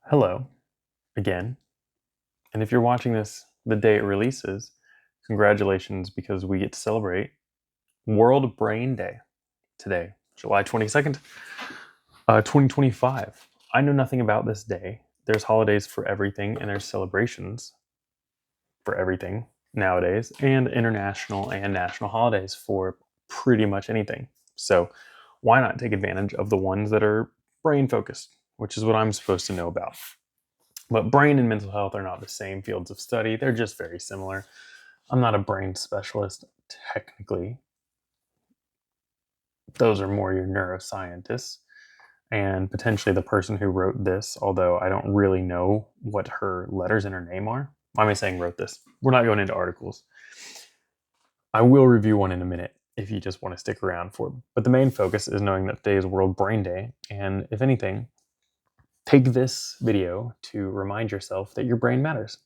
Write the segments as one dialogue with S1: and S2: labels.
S1: Hello again. And if you're watching this the day it releases, congratulations because we get to celebrate World Brain Day today, July 22nd, 2025. I know nothing about this day. There's holidays for everything and there's celebrations for everything nowadays, and international and national holidays for pretty much anything. So, why not take advantage of the ones that are brain focused, which is what I'm supposed to know about? But brain and mental health are not the same fields of study, they're just very similar. I'm not a brain specialist technically. Those are more your neuroscientists and potentially the person who wrote this, although I don't really know what her letters in her name are. Why am I saying wrote this? We're not going into articles. I will review one in a minute if you just want to stick around for it. But the main focus is knowing that today is World Brain Day, and if anything, take this video to remind yourself that your brain matters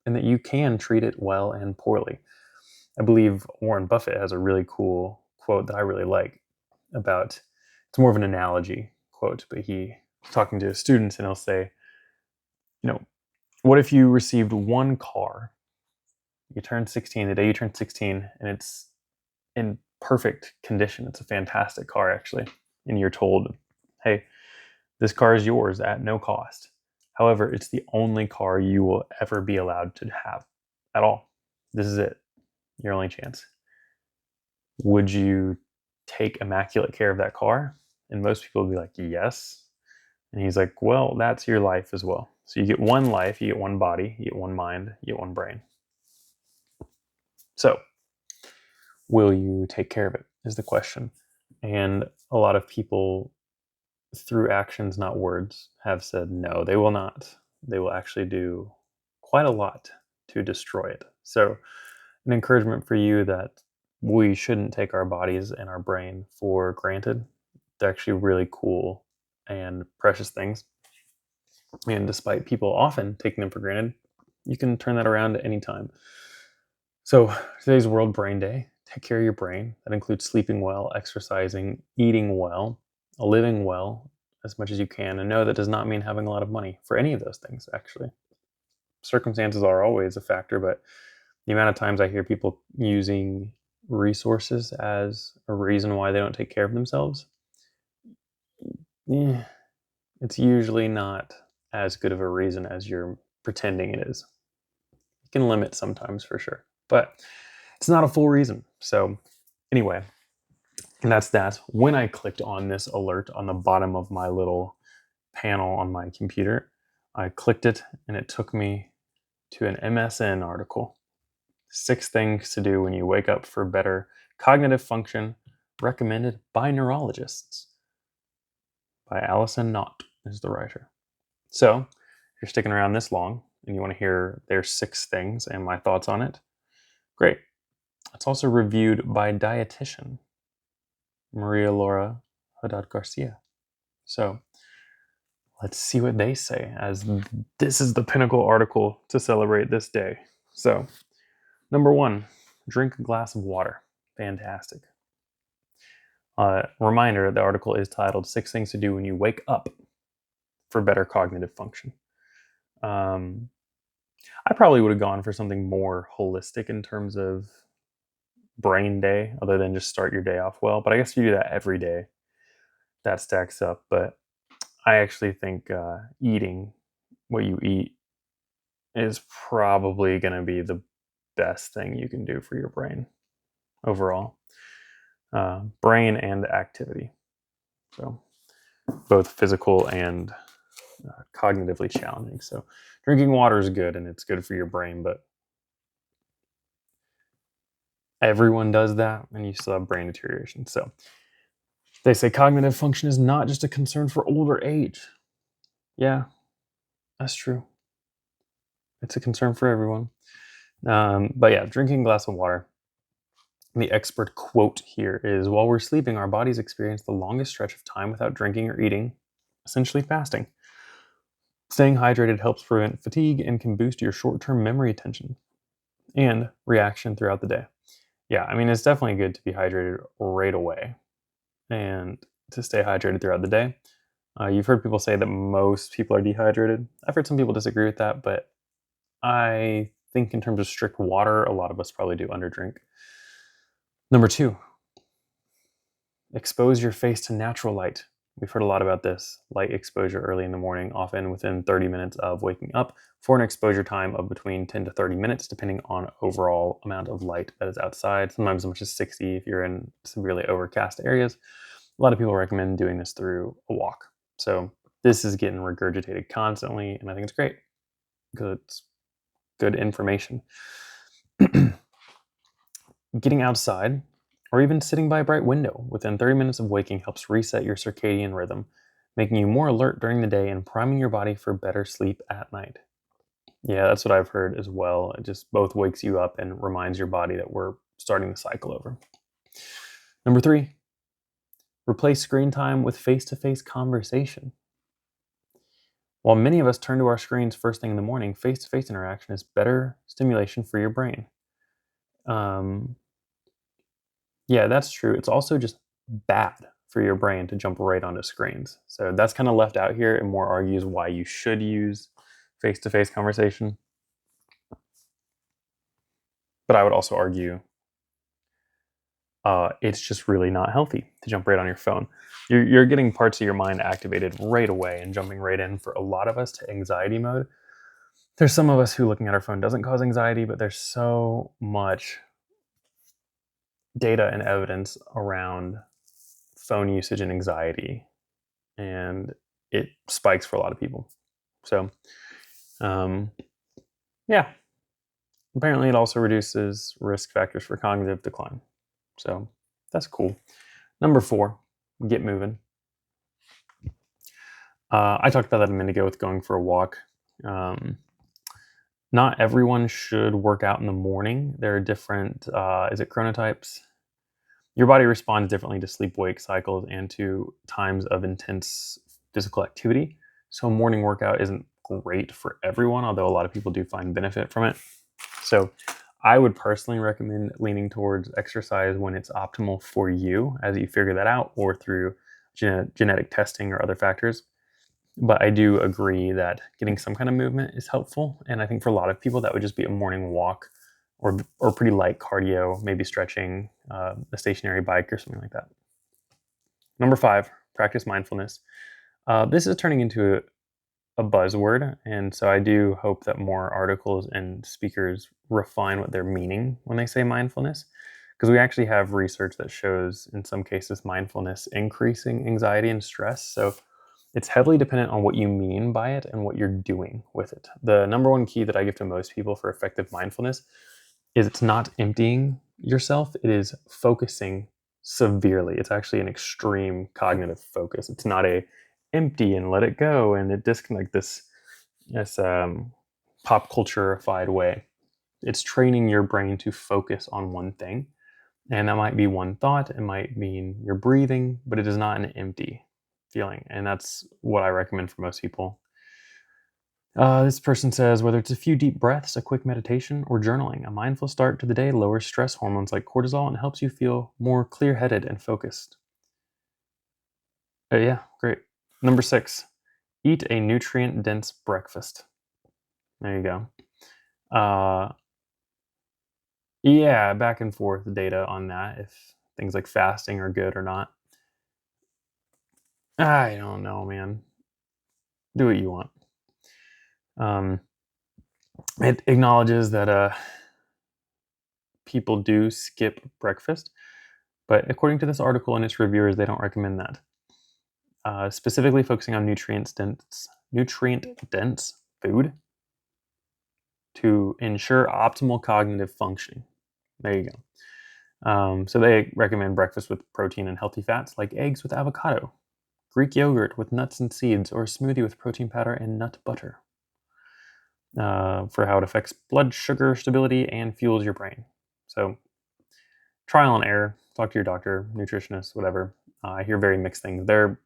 S1: and that you can treat it well and poorly. I believe Warren Buffett has a really cool quote that I really like about, it's more of an analogy quote, but he's talking to his students and he'll say, what if you received one car, you turned 16, the day you turned 16, and it's in perfect condition. It's a fantastic car, actually. And you're told, hey, this car is yours at no cost. However, it's the only car you will ever be allowed to have at all. This is it, your only chance. Would you take immaculate care of that car? And most people would be like, yes. And he's like, well, that's your life as well. So you get one life, you get one body, you get one mind, you get one brain. So, will you take care of it? Is the question. And a lot of people, through actions, not words, have said no, they will not. They will actually do quite a lot to destroy it. So, an encouragement for you that we shouldn't take our bodies and our brain for granted. They're actually really cool and precious things. And despite people often taking them for granted, you can turn that around at any time. So, today's World Brain Day. Take care of your brain. That includes sleeping well, exercising, eating well, living well as much as you can. And no, that does not mean having a lot of money for any of those things, actually. Circumstances are always a factor, but the amount of times I hear people using resources as a reason why they don't take care of themselves, it's usually not as good of a reason as you're pretending it is. You can limit sometimes for sure, but it's not a full reason. So, anyway, and that's that. When I clicked on this alert on the bottom of my little panel on my computer, I clicked it and it took me to an MSN article. 6 things to do when you wake up for better cognitive function, recommended by neurologists. By Allison Knott is the writer. So, if you're sticking around this long and you want to hear their 6 things and my thoughts on it, great. It's also reviewed by dietitian Maria Laura Haddad Garcia. So, let's see what they say, as this is the pinnacle article to celebrate this day. So, number 1, drink a glass of water. Fantastic. Reminder, the article is titled 6 Things to Do When You Wake Up for Better Cognitive Function. I probably would have gone for something more holistic in terms of brain day, other than just start your day off well. But I guess if you do that every day, that stacks up. But I actually think eating what you eat is probably going to be the best thing you can do for your brain overall. Brain and activity. So both physical and cognitively challenging. So drinking water is good and it's good for your brain, but everyone does that and you still have brain deterioration. So they say cognitive function is not just a concern for older age. Yeah, that's true. It's a concern for everyone. But yeah, drinking a glass of water. The expert quote here is, while we're sleeping, our bodies experience the longest stretch of time without drinking or eating, essentially fasting. Staying hydrated helps prevent fatigue and can boost your short-term memory attention and reaction throughout the day. Yeah, I mean, it's definitely good to be hydrated right away and to stay hydrated throughout the day. You've heard people say that most people are dehydrated. I've heard some people disagree with that, but I think in terms of strict water, a lot of us probably do underdrink. Number 2, expose your face to natural light. We've heard a lot about this. Light exposure early in the morning, often within 30 minutes of waking up, for an exposure time of between 10 to 30 minutes, depending on overall amount of light that is outside. Sometimes as much as 60 if you're in severely overcast areas. A lot of people recommend doing this through a walk. So this is getting regurgitated constantly, and I think it's great because it's good information. Getting outside or even sitting by a bright window within 30 minutes of waking helps reset your circadian rhythm, making you more alert during the day and priming your body for better sleep at night. Yeah, that's what I've heard as well. It just both wakes you up and reminds your body that we're starting the cycle over. Number 3, replace screen time with face to face conversation. While many of us turn to our screens first thing in the morning, face to face interaction is better stimulation for your brain. Um, Yeah, that's true. It's also just bad for your brain to jump right onto screens. So that's kind of left out here and more argues why you should use face to face conversation. But I would also argue it's just really not healthy to jump right on your phone. You're getting parts of your mind activated right away and jumping right in for a lot of us to anxiety mode. There's some of us who looking at our phone doesn't cause anxiety, but there's so much data and evidence around phone usage and anxiety, and it spikes for a lot of people. So, um, yeah, apparently it also reduces risk factors for cognitive decline. So that's cool. Number 4, get moving. I talked about that a minute ago with going for a walk. Um, Not everyone should work out in the morning. There are different, is it chronotypes? Your body responds differently to sleep wake cycles and to times of intense physical activity. So, a morning workout isn't great for everyone, although a lot of people do find benefit from it. So, I would personally recommend leaning towards exercise when it's optimal for you as you figure that out, or through genetic testing or other factors. But I do agree that getting some kind of movement is helpful. And I think for a lot of people, that would just be a morning walk or pretty light cardio, maybe stretching, a stationary bike or something like that. Number 5, practice mindfulness. This is turning into a buzzword. And so I do hope that more articles and speakers refine what they're meaning when they say mindfulness. Because we actually have research that shows, in some cases, mindfulness increasing anxiety and stress. So it's heavily dependent on what you mean by it and what you're doing with it. The number one key that I give to most people for effective mindfulness is it's not emptying yourself, it is focusing severely. It's actually an extreme cognitive focus. It's not a empty and let it go and it disconnect this pop cultureified way. It's training your brain to focus on one thing. And that might be one thought, it might mean you're breathing, but it is not an empty feeling. And that's what I recommend for most people. This person says whether it's a few deep breaths, a quick meditation, or journaling, a mindful start to the day lowers stress hormones like cortisol and helps you feel more clear headed and focused. Yeah, great. Number 6, eat a nutrient dense breakfast. There you go. Uh, yeah, back and forth data on that, if things like fasting are good or not. I don't know, man. Do what you want. Um, it acknowledges that people do skip breakfast, but according to this article and its reviewers, they don't recommend that. Specifically focusing on nutrient dense food to ensure optimal cognitive functioning. There you go. So they recommend breakfast with protein and healthy fats like eggs with avocado, Greek yogurt with nuts and seeds, or a smoothie with protein powder and nut butter. For how it affects blood sugar stability and fuels your brain. So trial and error. Talk to your doctor, nutritionist, whatever. I hear very mixed things. They're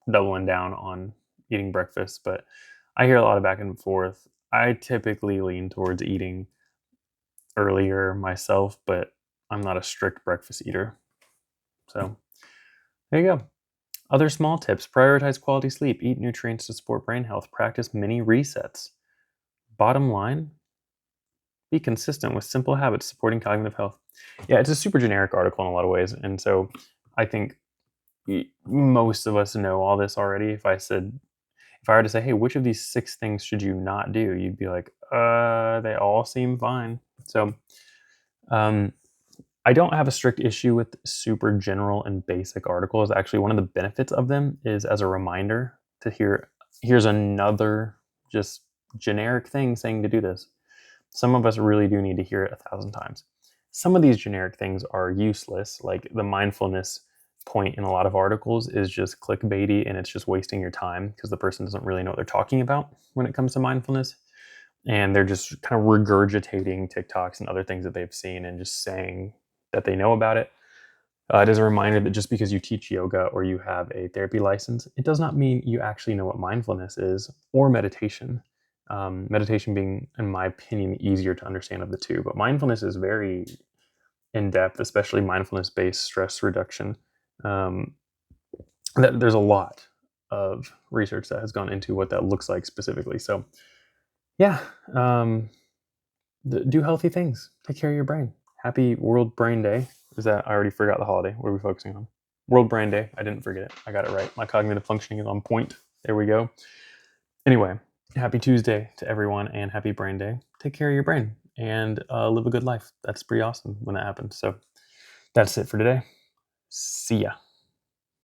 S1: doubling down on eating breakfast, but I hear a lot of back and forth. I typically lean towards eating earlier myself, but I'm not a strict breakfast eater. So there you go. Other small tips: prioritize quality sleep, eat nutrients to support brain health, practice mini resets. Bottom line, be consistent with simple habits supporting cognitive health. Yeah, it's a super generic article in a lot of ways. And so I think most of us know all this already. If I were to say, hey, which of these 6 things should you not do? You'd be like, they all seem fine. So, um, I don't have a strict issue with super general and basic articles. Actually, one of the benefits of them is as a reminder to here's another just generic thing saying to do this. Some of us really do need to hear it 1,000 times. Some of these generic things are useless, like the mindfulness point in a lot of articles is just clickbaity and it's just wasting your time because the person doesn't really know what they're talking about when it comes to mindfulness. And they're just kind of regurgitating TikToks and other things that they've seen and just saying that they know about it. It is a reminder that just because you teach yoga or you have a therapy license, it does not mean you actually know what mindfulness is or meditation. Meditation being, in my opinion, easier to understand of the two, but mindfulness is very in depth, especially mindfulness based stress reduction. Um, there's a lot of research that has gone into what that looks like specifically. So, yeah, do healthy things. Take care of your brain. Happy World Brain Day. Is that I already forgot the holiday? What are we focusing on? World Brain Day. I didn't forget it. I got it right. My cognitive functioning is on point. There we go. Anyway, happy Tuesday to everyone and happy Brain Day. Take care of your brain and live a good life. That's pretty awesome when that happens. So that's it for today. See ya.